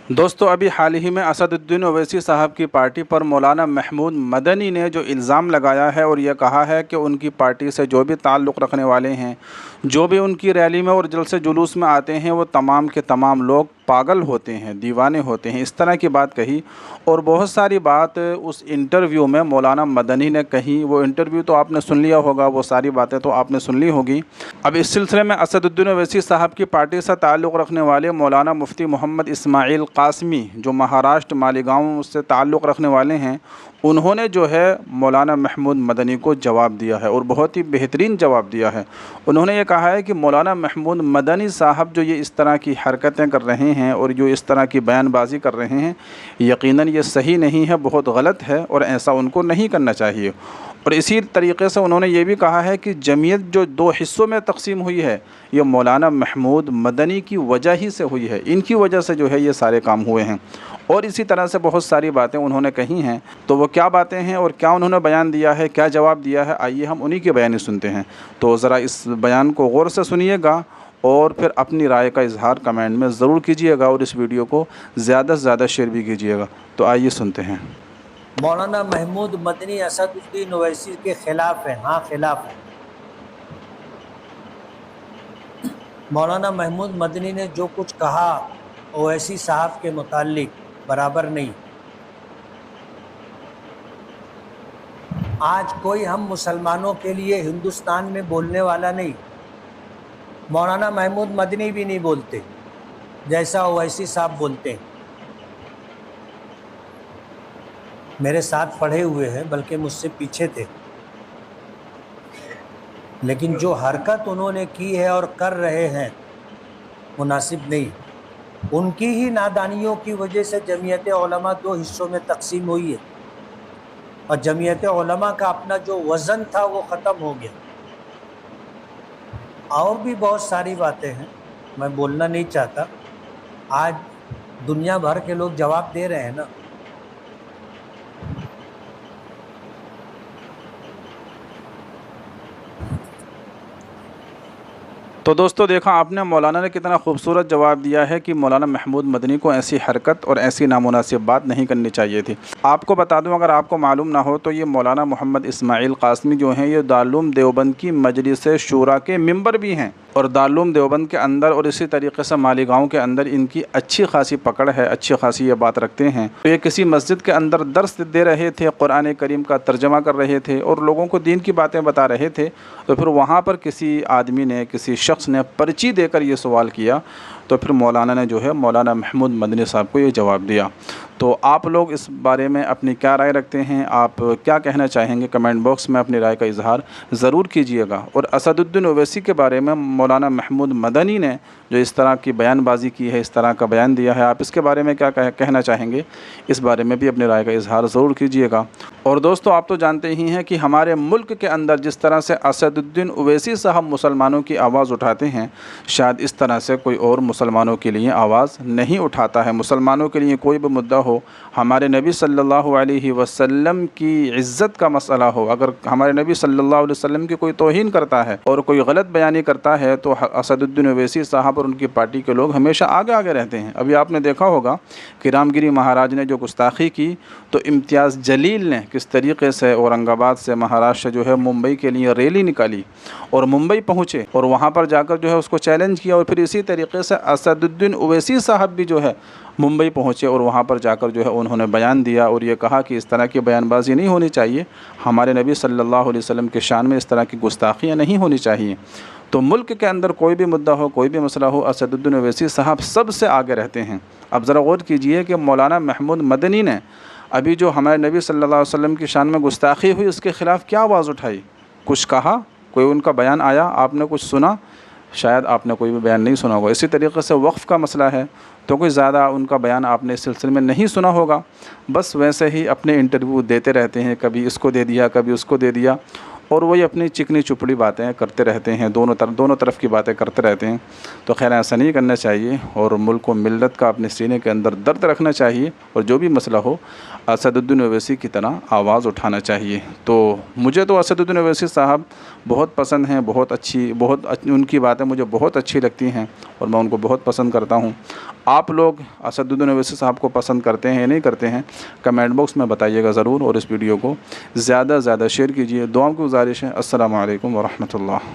دوستو ابھی حال ہی میں اسد الدین اویسی صاحب کی پارٹی پر مولانا محمود مدنی نے جو الزام لگایا ہے اور یہ کہا ہے کہ ان کی پارٹی سے جو بھی تعلق رکھنے والے ہیں، جو بھی ان کی ریلی میں اور جلسے جلوس میں آتے ہیں، وہ تمام کے تمام لوگ پاگل ہوتے ہیں، دیوانے ہوتے ہیں، اس طرح کی بات کہی۔ اور بہت ساری بات اس انٹرویو میں مولانا مدنی نے کہی۔ وہ انٹرویو تو آپ نے سن لیا ہوگا، وہ ساری باتیں تو آپ نے سن لی ہوگی۔ اب اس سلسلے میں اسد الدین اویسی صاحب کی پارٹی سے تعلق رکھنے والے مولانا مفتی محمد اسماعیل قاسمی، جو مہاراشٹر مالیگاؤں سے تعلق رکھنے والے ہیں، انہوں نے جو ہے مولانا محمود مدنی کو جواب دیا ہے اور بہت ہی بہترین جواب دیا ہے۔ انہوں نے یہ کہا ہے کہ مولانا محمود مدنی صاحب جو یہ اس طرح کی حرکتیں کر رہے ہیں اور جو اس طرح کی بیان بازی کر رہے ہیں، یقیناً یہ صحیح نہیں ہے، بہت غلط ہے اور ایسا ان کو نہیں کرنا چاہیے۔ اور اسی طریقے سے انہوں نے یہ بھی کہا ہے کہ جمعیت جو دو حصوں میں تقسیم ہوئی ہے، یہ مولانا محمود مدنی کی وجہ ہی سے ہوئی ہے، ان کی وجہ سے جو ہے یہ سارے کام ہوئے ہیں۔ اور اسی طرح سے بہت ساری باتیں انہوں نے کہی ہیں۔ تو وہ کیا باتیں ہیں اور کیا انہوں نے بیان دیا ہے، کیا جواب دیا ہے، آئیے ہم انہی کے بیان ہی سنتے ہیں۔ تو ذرا اس بیان کو غور سے سنیے گا اور پھر اپنی رائے کا اظہار کمنٹ میں ضرور کیجیے گا اور اس ویڈیو کو زیادہ سے زیادہ شیئر بھی کیجیے گا۔ تو آئیے سنتے ہیں۔ مولانا محمود مدنی اسد الدین اویسی کے خلاف ہیں، ہاں خلاف ہیں۔ مولانا محمود مدنی نے جو کچھ کہا اویسی صاحب کے متعلق برابر نہیں۔ آج کوئی ہم مسلمانوں کے لیے ہندوستان میں بولنے والا نہیں، مولانا محمود مدنی بھی نہیں بولتے جیسا اویسی صاحب بولتے ہیں۔ میرے ساتھ پڑھے ہوئے ہیں، بلکہ مجھ سے پیچھے تھے، لیکن جو حرکت انہوں نے کی ہے اور کر رہے ہیں مناسب نہیں۔ ان کی ہی نادانیوں کی وجہ سے جمعیت علماء دو حصوں میں تقسیم ہوئی ہے اور جمعیت علماء کا اپنا جو وزن تھا وہ ختم ہو گیا۔ اور بھی بہت ساری باتیں ہیں، میں بولنا نہیں چاہتا، آج دنیا بھر کے لوگ جواب دے رہے ہیں نا۔ تو دوستو دیکھا آپ نے مولانا نے کتنا خوبصورت جواب دیا ہے کہ مولانا محمود مدنی کو ایسی حرکت اور ایسی نامناسب بات نہیں کرنی چاہیے تھی۔ آپ کو بتا دوں، اگر آپ کو معلوم نہ ہو تو یہ مولانا محمد اسماعیل قاسمی جو ہیں، یہ دارالعلوم دیوبند کی مجلس شورا کے ممبر بھی ہیں، اور دارالعلوم دیوبند کے اندر اور اسی طریقے سے مالیگاؤں کے اندر ان کی اچھی خاصی پکڑ ہے، اچھی خاصی یہ بات رکھتے ہیں۔ تو یہ کسی مسجد کے اندر درس دے رہے تھے، قرآن کریم کا ترجمہ کر رہے تھے اور لوگوں کو دین کی باتیں بتا رہے تھے، تو پھر وہاں پر کسی آدمی نے، کسی شخص نے پرچی دے کر یہ سوال کیا، تو پھر مولانا نے جو ہے مولانا محمود مدنی صاحب کو یہ جواب دیا۔ تو آپ لوگ اس بارے میں اپنی کیا رائے رکھتے ہیں، آپ کیا کہنا چاہیں گے، کمنٹ باکس میں اپنی رائے کا اظہار ضرور کیجیے گا۔ اور اسد الدین اویسی کے بارے میں مولانا محمود مدنی نے جو اس طرح کی بیان بازی کی ہے، اس طرح کا بیان دیا ہے، آپ اس کے بارے میں کیا کہنا چاہیں گے، اس بارے میں بھی اپنی رائے کا اظہار ضرور کیجیے گا۔ اور دوستو آپ تو جانتے ہی ہیں کہ ہمارے ملک کے اندر جس طرح سے اسد الدین اویسی صاحب مسلمانوں کی آواز اٹھاتے ہیں، شاید اس طرح سے کوئی اور مسلمانوں کے لیے آواز نہیں اٹھاتا ہے۔ مسلمانوں کے لیے کوئی بھی مدعا ہو، ہمارے نبی صلی اللہ علیہ وسلم کی عزت کا مسئلہ ہو، اگر ہمارے نبی صلی اللہ علیہ وسلم کی کوئی توہین کرتا ہے اور کوئی غلط بیانی کرتا ہے، تو اسد الدین اویسی صاحب اور ان کی پارٹی کے لوگ ہمیشہ آگے رہتے ہیں۔ ابھی آپ نے دیکھا ہوگا کہ رام گری مہاراج نے جو گستاخی کی، تو امتیاز جلیل نے کس طریقے سے اورنگ آباد سے مہاراشٹر جو ہے ممبئی کے لیے ریلی نکالی اور ممبئی پہنچے اور وہاں پر جا کر جو ہے اس کو چیلنج کیا، اور پھر اسی طریقے سے اسد الدین اویسی صاحب بھی جو ہے ممبئی پہنچے اور وہاں پر جا کر جو ہے انہوں نے بیان دیا اور یہ کہا کہ اس طرح کی بیان بازی نہیں ہونی چاہیے، ہمارے نبی صلی اللہ علیہ وسلم کے شان میں اس طرح کی گستاخیاں نہیں ہونی چاہیے۔ تو ملک کے اندر کوئی بھی مدعا ہو، کوئی بھی مسئلہ ہو، اسد الدین اویسی صاحب سب سے آگے رہتے ہیں۔ اب ذرا غور کیجئے کہ مولانا محمود مدنی نے ابھی جو ہمارے نبی صلی اللہ علیہ وسلم کی شان میں گستاخی ہوئی، اس کے خلاف کیا آواز اٹھائی، کچھ کہا، کوئی ان کا بیان آیا، آپ نے کچھ سنا؟ شاید آپ نے کوئی بھی بیان نہیں سنا ہوگا۔ اسی طریقے سے وقف کا مسئلہ ہے، تو کوئی زیادہ ان کا بیان آپ نے اس سلسلے میں نہیں سنا ہوگا، بس ویسے ہی اپنے انٹرویو دیتے رہتے ہیں، کبھی اس کو دے دیا، کبھی اس کو دے دیا، اور وہی اپنی چکنی چپڑی باتیں کرتے رہتے ہیں، دونوں طرف کی باتیں کرتے رہتے ہیں۔ تو خیر ایسا نہیں کرنا چاہیے، اور ملک و ملت کا اپنے سینے کے اندر درد رکھنا چاہیے اور جو بھی مسئلہ ہو اسدالدین اویسی کی طرح آواز اٹھانا چاہیے۔ تو مجھے تو اسدالدین اویسی صاحب بہت پسند ہیں، ان کی باتیں مجھے بہت اچھی لگتی ہیں اور میں ان کو بہت پسند کرتا ہوں۔ آپ لوگ اسدالدین اویسی صاحب کو پسند کرتے ہیں یا نہیں کرتے ہیں، کمنٹ باکس میں بتائیے گا ضرور، اور اس ویڈیو کو زیادہ سے زیادہ شیئر کیجیے۔ دعاؤں کی گزارش ہے۔ السلام علیکم ورحمۃ اللہ۔